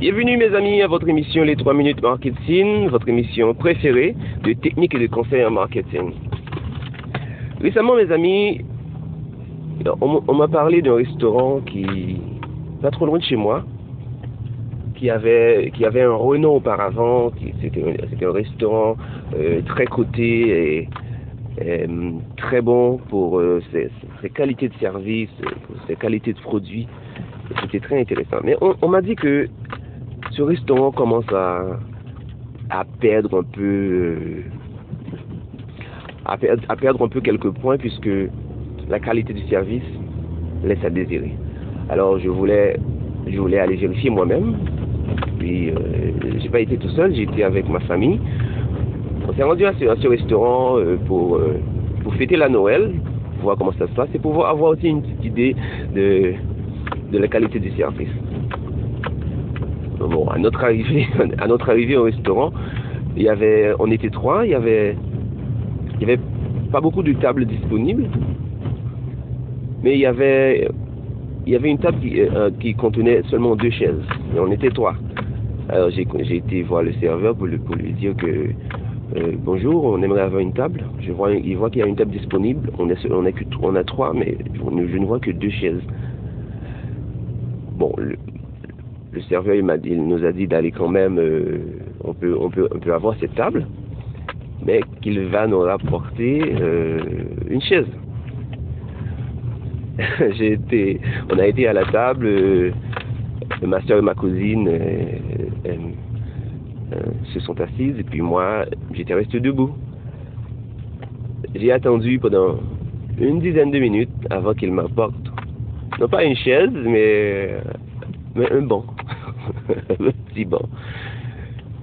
Bienvenue mes amis à votre émission Les 3 minutes marketing, votre émission préférée de techniques et de conseils en marketing. Récemment mes amis, on m'a parlé d'un restaurant qui pas trop loin de chez moi, qui avait un renom auparavant, c'était un restaurant très coté et très bon pour ses qualités de service, pour ses qualités de produits. C'était très intéressant. Mais on m'a dit que ce restaurant commence à perdre un peu à perdre un peu quelques points puisque la qualité du service laisse à désirer. Alors je voulais aller vérifier moi-même. Puis j'ai pas été tout seul, j'ai été avec ma famille. On s'est rendu à ce restaurant pour fêter la Noël, pour voir comment ça se passe et pour avoir aussi une petite idée de la qualité du service. Bon, à notre arrivée au restaurant, on était trois, il y avait pas beaucoup de tables disponibles, mais il y avait une table qui contenait seulement 2 chaises, et on était 3. Alors j'ai été voir le serveur pour lui dire que bonjour, on aimerait avoir une table. Il voit qu'il y a une table disponible, on a 3, mais je ne vois que 2 chaises. Bon, le serveur il nous a dit d'aller quand même, on peut avoir cette table, mais qu'il va nous rapporter une chaise. On a été à la table, ma soeur et ma cousine se sont assises et puis moi j'étais resté debout. J'ai attendu pendant une dizaine de minutes avant qu'il m'apporte, non pas une chaise, mais un banc, un petit banc.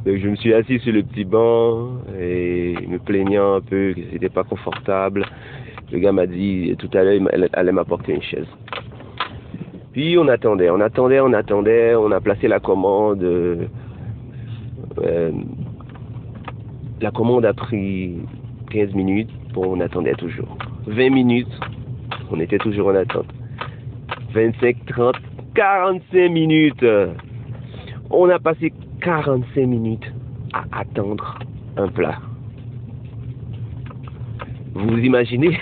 Donc je me suis assis sur le petit banc et me plaignant un peu que c'était pas confortable. Le gars m'a dit tout à l'heure il allait m'apporter une chaise. Puis on attendait, on a placé la commande. La commande a pris 15 minutes, on attendait toujours. 20 minutes, on était toujours en attente. 25, 30, 45 minutes. On a passé 45 minutes à attendre un plat. Vous vous imaginez?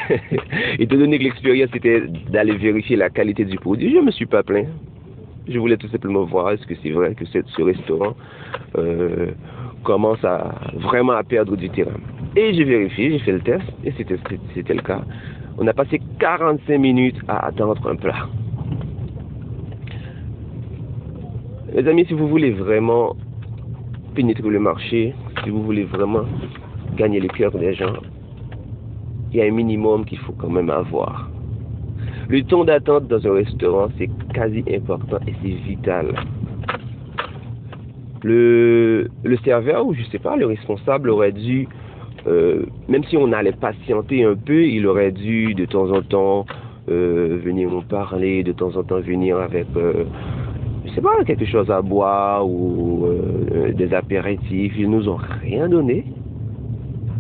Étant donné que l'expérience était d'aller vérifier la qualité du produit, je ne me suis pas plaint. Je voulais tout simplement voir est-ce que c'est vrai que ce restaurant commence vraiment à perdre du terrain. Et j'ai vérifié, j'ai fait le test, et c'était le cas. On a passé 45 minutes à attendre un plat. Mes amis, si vous voulez vraiment pénétrer le marché, si vous voulez vraiment gagner le cœur des gens, il y a un minimum qu'il faut quand même avoir. Le temps d'attente dans un restaurant, c'est quasi important et c'est vital. Le serveur, ou je sais pas, le responsable aurait dû, même si on allait patienter un peu, il aurait dû de temps en temps venir nous parler, de temps en temps venir avec, je sais pas, quelque chose à boire ou des apéritifs. Ils nous ont rien donné.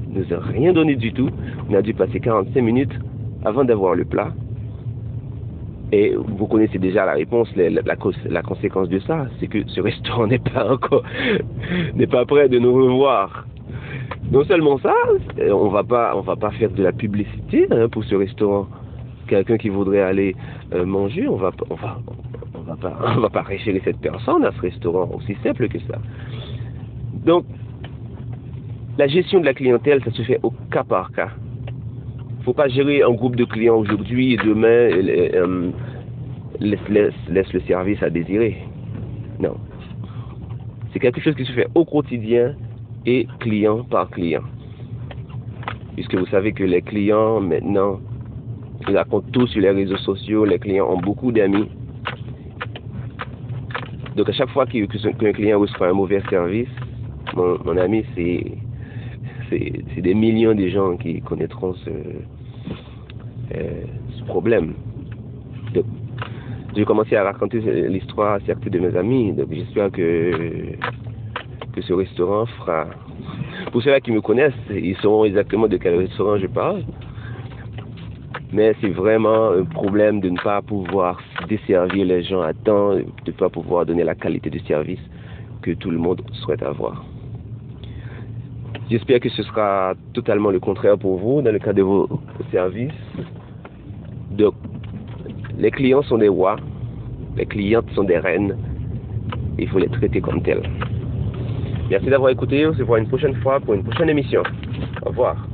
Ils nous ont rien donné du tout. On a dû passer 45 minutes avant d'avoir le plat. Et vous connaissez déjà la réponse, la conséquence de ça, c'est que ce restaurant n'est pas prêt de nous revoir. Non seulement ça, on va pas faire de la publicité pour ce restaurant. Quelqu'un qui voudrait aller manger, on va pas référer cette personne à ce restaurant, aussi simple que ça. Donc, la gestion de la clientèle, ça se fait au cas par cas. Faut pas gérer un groupe de clients aujourd'hui et demain laisse le service à désirer. Non. C'est quelque chose qui se fait au quotidien et client par client. Puisque vous savez que les clients maintenant, ils racontent tout sur les réseaux sociaux, les clients ont beaucoup d'amis. Donc à chaque fois qu'un client reçoit un mauvais service, mon ami, c'est des millions de gens qui connaîtront ce problème. Donc, j'ai commencé à raconter l'histoire à certains de mes amis. Donc j'espère que ce restaurant fera. Pour ceux-là qui me connaissent, ils sauront exactement de quel restaurant je parle. Mais c'est vraiment un problème de ne pas pouvoir desservir les gens à temps, de ne pas pouvoir donner la qualité de service que tout le monde souhaite avoir. J'espère que ce sera totalement le contraire pour vous dans le cas de vos services. Donc, les clients sont des rois, les clientes sont des reines, et il faut les traiter comme tels. Merci d'avoir écouté, on se voit une prochaine fois pour une prochaine émission. Au revoir.